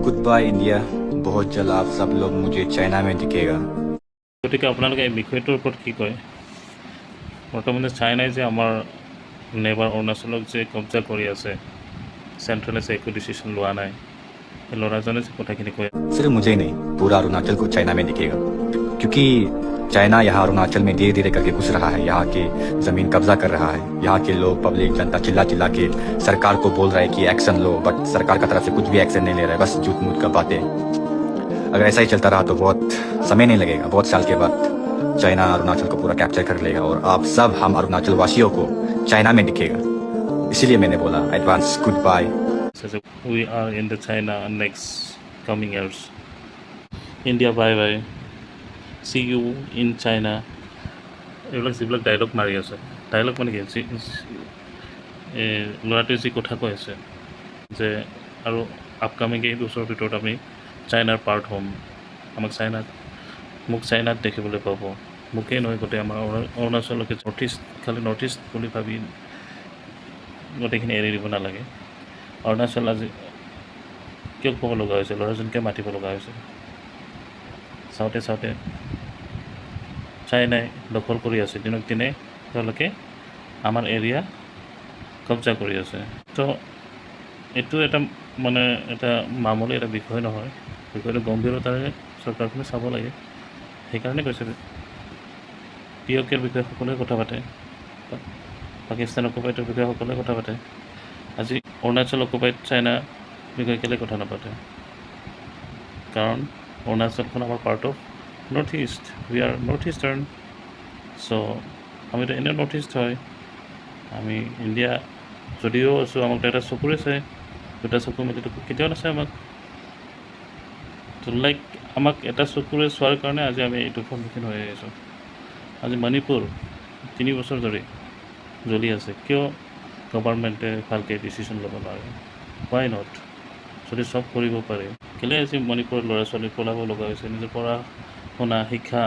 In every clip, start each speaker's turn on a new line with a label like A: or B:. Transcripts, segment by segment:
A: Good by India. बहुत जल्द आप सब लोग मुझे चाइना में दिखेगा।
B: গতিকে আপোনালোকে এই বিষয়টোৰ ওপৰত কি কয়? বৰ্তমানে চাইনাই যে আমাৰ নেবাৰ অৰুণাচলক যে কব্জা কৰি আছে, চেণ্ট্ৰেলে যে একো ডিচিশ্যন লোৱা নাই, সেই ল'ৰাজনে যে কথাখিনি কয়
A: सिर्फ मुझे ही नहीं, पूरा अरुणाचल को चाइना में दिखेगा, क्योंकि चाइना यहाँ अरुणाचल में धीरे धीरे करके घुस रहा है। यहाँ की जमीन कब्जा कर रहा है। यहाँ के लोग, पब्लिक जनता चिल्ला चिल्ला के सरकार को बोल रहा है कि एक्शन लो, बट सरकार का तरफ से कुछ भी एक्शन नहीं ले रहा है, बस झूठ मूठ का बातें। अगर ऐसा ही चलता रहा तो बहुत समय नहीं लगेगा, बहुत साल के बाद चाइना अरुणाचल को पूरा कैप्चर कर लेगा और आप सब हम अरुणाचल वासियों को चाइना में दिखेगा। इसीलिए मैंने बोला advance good bye.
B: we are in the China next coming years. India bye bye. See you in China. এইবিলাক যিবিলাক ডাইলগ মাৰি আছে, ডাইলগ মানে কি ল'ৰাটোৱে যি কথা কৈ আছে যে আৰু আপকামিং এই বছৰৰ ভিতৰত আমি চাইনাৰ পাৰ্ট হ'ম, মোক চাইনাত দেখিবলৈ পাব। মোকেই নহয়, গোটেই আমাৰ অৰুণাচলকে খালি নৰ্থ ইষ্ট বুলি ভাবি গোটেইখিনি এৰি দিব নালাগে। অৰুণাচল আজি কিয় ক'ব লগা হৈছে, ল'ৰাজনকে মাতিব লগা হৈছে। চাওঁতে চাওঁতে চাইনাই দখল কৰি আছে, দিনক দিনে তেওঁলোকে আমাৰ এৰিয়া কব্জা কৰি আছে। তো এইটো এটা মানে এটা মামুলি এটা বিষয় নহয়, বিষয়টো গম্ভীৰতাৰে চৰকাৰখনে চাব লাগে। সেইকাৰণে কৈছে POKৰ বিষয়ে সকলোৱে কথা পাতে, পাকিস্তান অকুপাইডৰ বিষয়ে সকলোৱে কথা পাতে। আজি অৰুণাচল অকুপাইড চাইনা বিষয়ে কেলৈ কথা নাপাতে? কাৰণ অৰুণাচলখন আমাৰ part of north east, we are north eastern. So' আমিতো এনেও নৰ্থ ইষ্ট হয়। আমি ইণ্ডিয়া যদিও আছোঁ, আমাক এটা চকুৰে চাই, দুটা চকু মেলিতো কেতিয়াও নাচায় আমাক। তো লাইক আমাক এটা চকুৰে চোৱাৰ কাৰণে আজি আমি এইটো সন্মুখীন হৈ আহিছোঁ। আজি মণিপুৰ 3 বছৰ ধৰি জ্বলি আছে, কিয় গভৰ্ণমেণ্টে ভালকৈ ডিচিশ্যন ল'ব নোৱাৰে? হোৱাই নট? যদি চব কৰিব পাৰে, কেলৈ আজি মণিপুৰৰ ল'ৰা ছোৱালী পলাব লগা হৈছে? নিজৰ পঢ়া শুনা শিক্ষা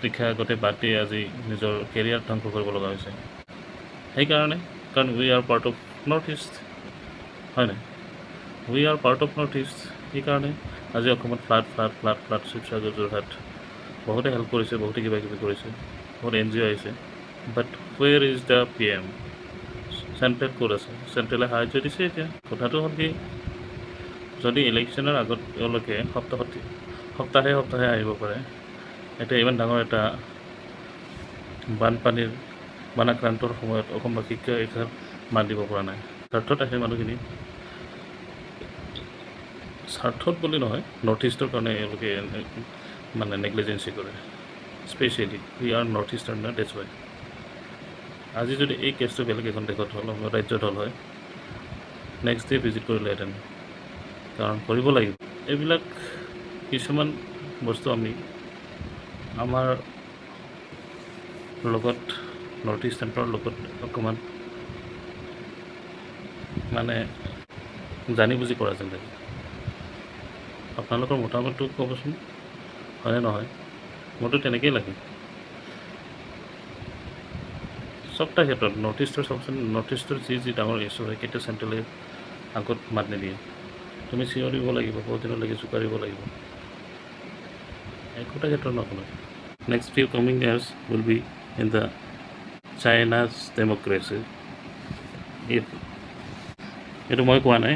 B: দীক্ষা গোটেই বাদ দি আজি নিজৰ কেৰিয়াৰ ধ্বংস কৰিব লগা হৈছে। সেইকাৰণে, কাৰণ we are part of north east, হয় নাই? We are part of north east. সেইকাৰণে আজি অসমত ফ্লাড শিৱসাগৰ যোৰহাট বহুতে হেল্প কৰিছে, বহুতে কিবা কিবি কৰিছে, বহুত NGO আহিছে। But where is the PM? Central ক'ত আছে? চেণ্ট্ৰেলে সাহাৰ্য দিছে। এতিয়া কথাটো হ'ল কি, যদি ইলেকশ্যনৰ আগত তেওঁলোকে সপ্তাহে আহিব পাৰে, এতিয়া ইমান ডাঙৰ এটা বানাক্ৰান্তৰ সময়ত অসমবাসীক এষাৰ মাত দিব পৰা নাই। স্বাৰ্থত আহে মানুহখিনি, স্বাৰ্থত বুলি নহয়, নৰ্থ ইষ্টৰ কাৰণে এওঁলোকে মানে নেগলিজেঞ্চি কৰে। Specially we are north eastern, that's Y. আজি যদি এই কেছটো বেলেগ এখন দেশত হ'ল, ৰাজ্যত হ'ল হয়, নেক্সট ডে ভিজিট কৰিলেহেঁতেন। কাৰণ কৰিব লাগিব এইবিলাক কিছুমান বস্তু আমি আমাৰ লগত, নৰ্থ ইষ্টাৰ্ণৰ লগত অকণমান মানে জানি বুজি কৰা যেন লাগে। আপোনালোকৰ মতামতটো ক'বচোন, হয়নে নহয়? মোৰতো তেনেকেই লাগে। চবটা ক্ষেত্ৰত নৰ্থ ইষ্টৰ চাওকচোন, নৰ্থ ইষ্টৰ যি ডাঙৰ ইছ্যু হয়, কেতিয়াও চেণ্ট্ৰেলে আগত মাত নিদিয়ে। তুমি চিঞৰিব লাগিব, বহুত দিনলৈকে জোকাৰিব লাগিব, একোটা ক্ষেত্ৰত নকয়। Next few coming years will be in the China's democracy. এইটো মই কোৱা নাই,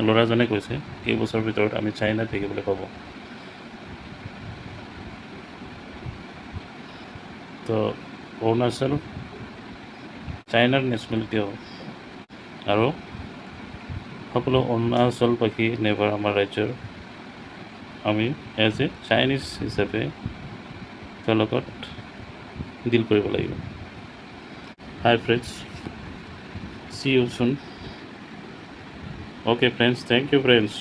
B: ল'ৰাজনে কৈছে কেইবছৰৰ ভিতৰত আমি চাইনাত দেখিবলৈ পাব। তো অৰুণাচল চাইনাৰ নেশ্যনেলিটি হ'ব, আৰু সকলো অৰুণাচলবাসী নেবাৰ আমাৰ ৰাজ্যৰ আমি এজ এ চাইনিজ হিচাপে তেওঁৰ লগত ডিল কৰিব লাগিব। হাই friends, see you soon. Okay friends, thank you friends.